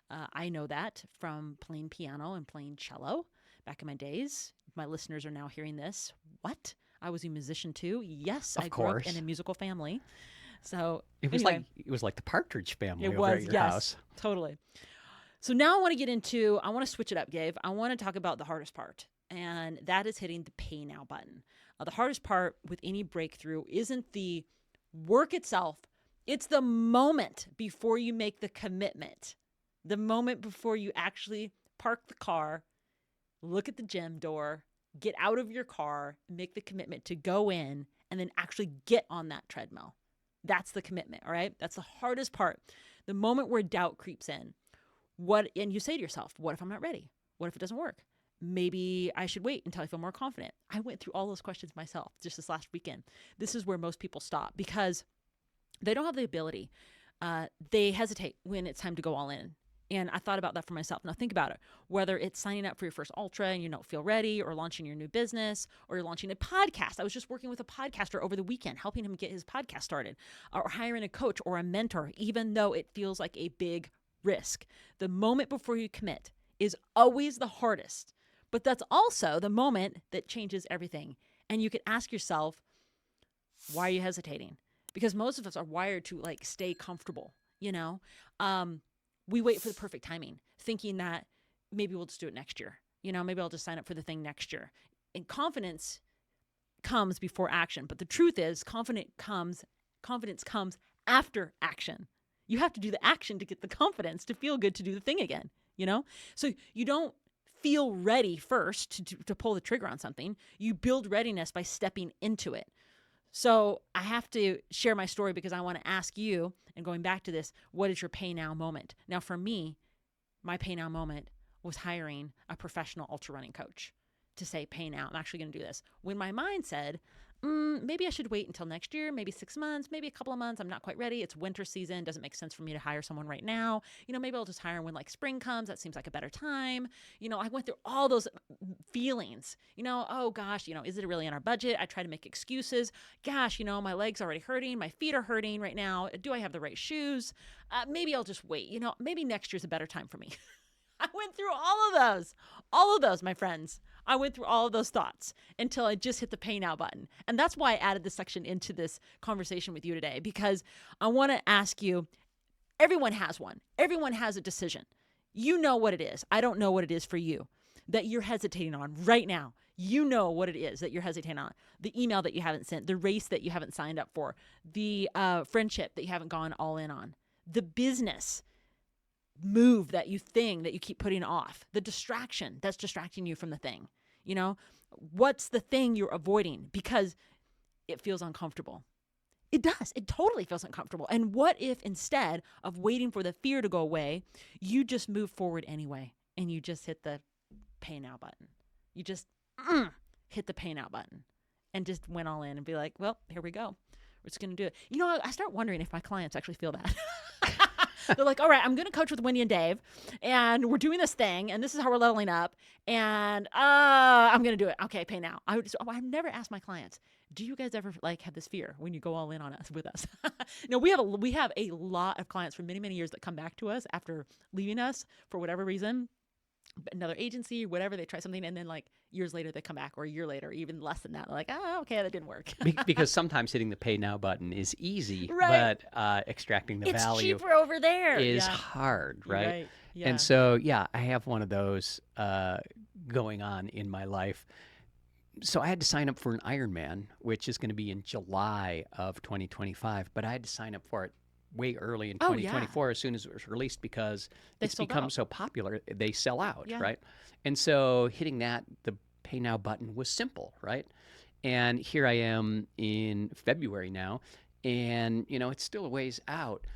Speaker 1: I know that from playing piano and playing cello back in my days. My listeners are now hearing this. What? I was a musician too. Yes, I grew up in a musical family. So
Speaker 2: it was
Speaker 1: anyway,
Speaker 2: it was like the Partridge Family
Speaker 1: it
Speaker 2: over
Speaker 1: was,
Speaker 2: at your house.
Speaker 1: Totally. So now I want to switch it up, Gabe. I want to talk about the hardest part, and that is hitting the pay now button. The hardest part with any breakthrough isn't the work itself. It's the moment before you make the commitment, the moment before you actually park the car, look at the gym door, get out of your car, make the commitment to go in, and then actually get on that treadmill. That's the commitment, all right? That's the hardest part. The moment where doubt creeps in. And you say to yourself, what if I'm not ready? What if it doesn't work? Maybe I should wait until I feel more confident. I went through all those questions myself just this last weekend. This is where most people stop because they don't have the ability. They hesitate when it's time to go all in. And I thought about that for myself. Now think about it. Whether it's signing up for your first ultra and you don't feel ready, or launching your new business, or you're launching a podcast. I was just working with a podcaster over the weekend, helping him get his podcast started, or hiring a coach or a mentor, even though it feels like a big risk. The moment before you commit is always the hardest, but that's also the moment that changes everything. And you can ask yourself, why are you hesitating? Because most of us are wired to stay comfortable, we wait for the perfect timing, thinking that maybe we'll just do it next year. Maybe I'll just sign up for the thing next year. And confidence comes before action. But the truth is, confidence comes after action. You have to do the action to get the confidence to feel good to do the thing again, So you don't feel ready first to pull the trigger on something. You build readiness by stepping into it. So I have to share my story because I want to ask you, and going back to this, what is your pay now moment? Now for me, my pay now moment was hiring a professional ultra running coach to say, pay now, I'm actually going to do this. When my mind said, maybe I should wait until next year, maybe 6 months, maybe a couple of months. I'm not quite ready. It's winter season. Doesn't make sense for me to hire someone right now. Maybe I'll just hire when spring comes. That seems like a better time. I went through all those feelings, oh gosh, is it really in our budget? I try to make excuses. Gosh, my leg's already hurting. My feet are hurting right now. Do I have the right shoes? Maybe I'll just wait. Maybe next year's a better time for me. I went through all of those, my friends. I went through all of those thoughts until I just hit the pay now button. And that's why I added this section into this conversation with you today, because I want to ask you, everyone has one. Everyone has a decision. You know what it is. I don't know what it is for you that you're hesitating on right now. You know what it is that you're hesitating on. The email that you haven't sent, the race that you haven't signed up for, the friendship that you haven't gone all in on, the business move that you keep putting off, the distraction that's distracting you from the thing. What's the thing you're avoiding because it feels uncomfortable? It does. It totally feels uncomfortable. And what if instead of waiting for the fear to go away, you just move forward anyway and you just hit the pay now button? You just hit the pay now button and just went all in and be like, well, here we go. We're just going to do it. I start wondering if my clients actually feel that. They're like, all right, I'm going to coach with Wendy and Dave, and we're doing this thing, and this is how we're leveling up, and I'm going to do it. Okay, pay now. I've never asked my clients, do you guys ever have this fear when you go all in on us with us? No, we have a lot of clients for many, many years that come back to us after leaving us for whatever reason. another agency, whatever. They try something, and then like years later they come back, or a year later, or even less than that. They're like, oh, okay, that didn't work.
Speaker 2: Because sometimes hitting the pay now button is easy,
Speaker 1: Right.
Speaker 2: but extracting the
Speaker 1: It's
Speaker 2: value
Speaker 1: cheaper over there.
Speaker 2: is
Speaker 1: Yeah.
Speaker 2: hard, right?
Speaker 1: Right. Yeah.
Speaker 2: And so, yeah, I have one of those going on in my life. So I had to sign up for an Ironman, which is going to be in July of 2025, but I had to sign up for it way early in
Speaker 1: Oh, yeah.
Speaker 2: 2024 as soon as it was released because
Speaker 1: They
Speaker 2: it's
Speaker 1: sold
Speaker 2: become
Speaker 1: out.
Speaker 2: so popular, they sell out,
Speaker 1: Yeah.
Speaker 2: right? And so hitting the pay now button was simple, right? And here I am in February now, and it's still a ways out,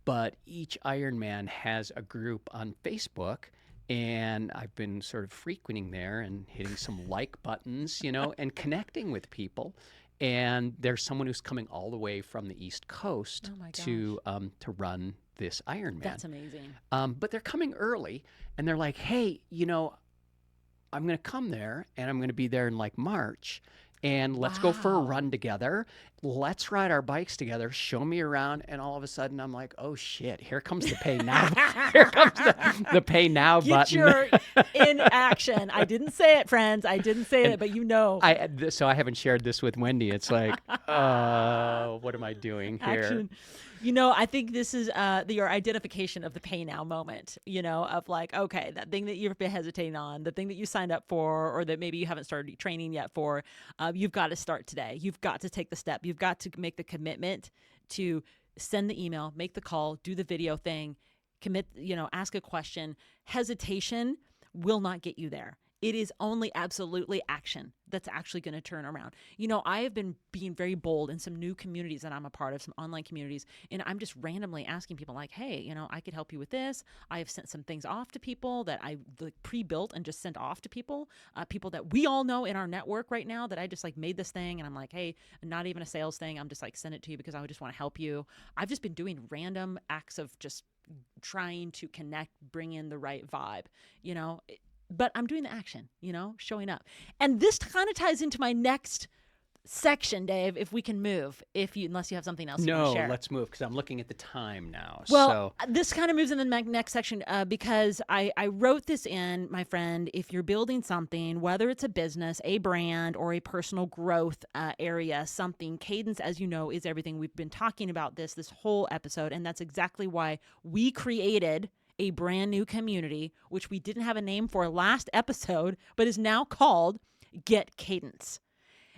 Speaker 2: but each Ironman has a group on Facebook, and I've been sort of frequenting there and hitting some like buttons, and connecting with people. And there's someone who's coming all the way from the East Coast
Speaker 1: Oh my
Speaker 2: to run this Ironman.
Speaker 1: That's amazing.
Speaker 2: But they're coming early, and they're like, hey, I'm going to come there, and I'm going to be there in like March, and let's go for a
Speaker 1: Wow.
Speaker 2: run together. Let's ride our bikes together. Show me around. And all of a sudden, I'm like, oh shit, here comes the pay now. Here comes the pay now
Speaker 1: Get
Speaker 2: button.
Speaker 1: your in action. I didn't say it, friends. I didn't say it, but
Speaker 2: So I haven't shared this with Wendy. It's like, what am I doing here?
Speaker 1: action. I think this is your identification of the pay now moment, of like, okay, that thing that you've been hesitating on, the thing that you signed up for, or that maybe you haven't started training yet for, you've got to start today. You've got to take the step. You've got to make the commitment to send the email, make the call, do the video thing, commit, ask a question. Hesitation will not get you there. It is only absolutely action that's actually going to turn around. I have been being very bold in some new communities that I'm a part of, some online communities, and I'm just randomly asking people like, hey, I could help you with this. I have sent some things off to people that I pre-built and just sent off to people, people that we all know in our network right now that I just like made this thing, and I'm like, hey, not even a sales thing. I'm just like, send it to you because I would just want to help you. I've just been doing random acts of just trying to connect, bring in the right vibe, but I'm doing the action, showing up. And this kind of ties into my next section, Dave, if we can move, unless you have something else you want to share.
Speaker 2: No, let's move because I'm looking at the time now.
Speaker 1: Well, this kind of moves into the next section because I wrote this in, my friend. If you're building something, whether it's a business, a brand, or a personal growth area, something, cadence, as you know, is everything. We've been talking about this whole episode, and that's exactly why we created a brand new community, which we didn't have a name for last episode, but is now called Get Cadence.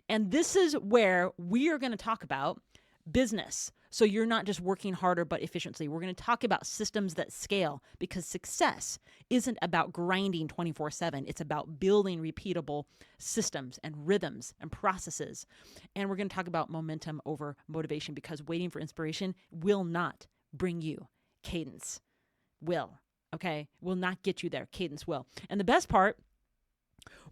Speaker 1: And this is where we are going to talk about business. So you're not just working harder, but efficiently. We're going to talk about systems that scale, because success isn't about grinding 24/7. It's about building repeatable systems and rhythms and processes. And we're going to talk about momentum over motivation, because waiting for inspiration will not bring you cadence. Will not get you there. Cadence will. And the best part,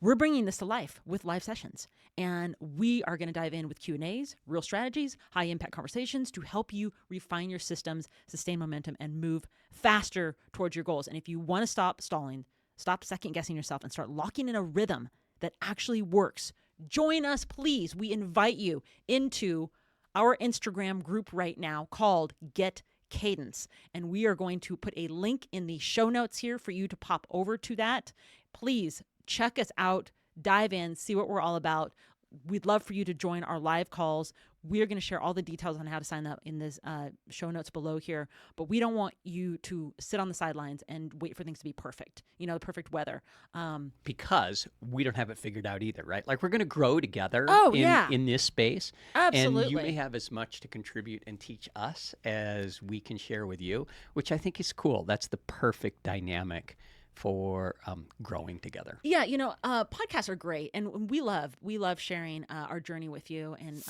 Speaker 1: we're bringing this to life with live sessions, and we are going to dive in with Q&As, real strategies, high impact conversations to help you refine your systems, sustain momentum, and move faster towards your goals. And if you want to stop stalling, stop second guessing yourself, and start locking in a rhythm that actually works, join us, please. We invite you into our Instagram group right now called Get Cadence. And we are going to put a link in the show notes here for you to pop over to that. Please check us out, dive in, see what we're all about. We'd love for you to join our live calls. We're going to share all the details on how to sign up in this show notes below here. But we don't want you to sit on the sidelines and wait for things to be perfect, the perfect weather.
Speaker 2: Because we don't have it figured out either, right? Like, we're going to grow together in this space.
Speaker 1: Absolutely.
Speaker 2: And you may have as much to contribute and teach us as we can share with you, which I think is cool. That's the perfect dynamic for growing together.
Speaker 1: Yeah, podcasts are great, and we love sharing our journey with you. And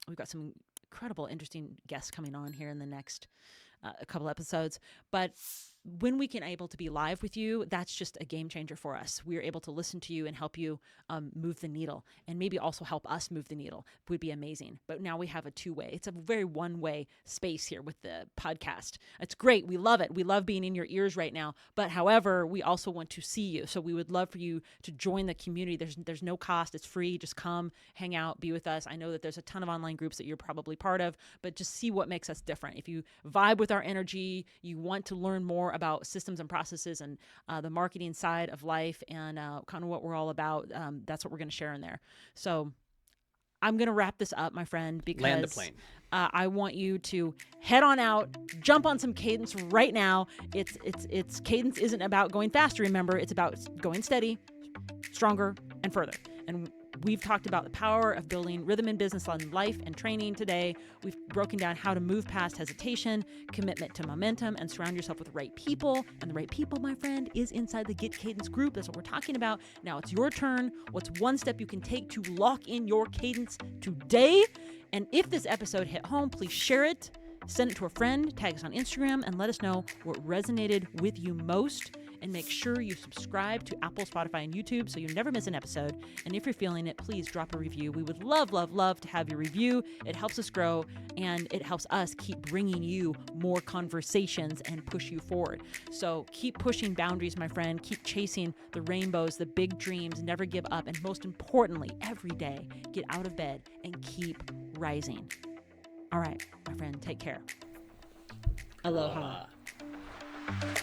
Speaker 1: we've got some incredible, interesting guests coming on here in the next a couple episodes. But when we can able to be live with you, that's just a game changer for us. We're able to listen to you and help you move the needle, and maybe also help us move the needle. It would be amazing. But now we have a two-way. It's a very one-way space here with the podcast. It's great. We love it. We love being in your ears right now. But however, we also want to see you. So we would love for you to join the community. There's no cost. It's free. Just come, hang out, be with us. I know that there's a ton of online groups that you're probably part of, but just see what makes us different. If you vibe with our energy, you want to learn more about systems and processes and the marketing side of life and kind of what we're all about, that's what we're going to share in there. So I'm going to wrap this up, my friend, because
Speaker 2: Land the plane.
Speaker 1: I want you to head on out, jump on some cadence right now. It's cadence isn't about going faster. Remember, it's about going steady, stronger, and further. And we've talked about the power of building rhythm in business and life and training today. We've broken down how to move past hesitation, commitment to momentum, and surround yourself with the right people. And the right people, my friend, is inside the Get Cadence group. That's what we're talking about. Now it's your turn. What's one step you can take to lock in your cadence today? And if this episode hit home, please share it, send it to a friend, tag us on Instagram, and let us know what resonated with you most. And make sure you subscribe to Apple, Spotify, and YouTube so you never miss an episode. And if you're feeling it, please drop a review. We would love, love, love to have your review. It helps us grow, and it helps us keep bringing you more conversations and push you forward. So keep pushing boundaries, my friend. Keep chasing the rainbows, the big dreams. Never give up. And most importantly, every day, get out of bed and keep rising. All right, my friend, take care. Aloha.
Speaker 2: Aloha.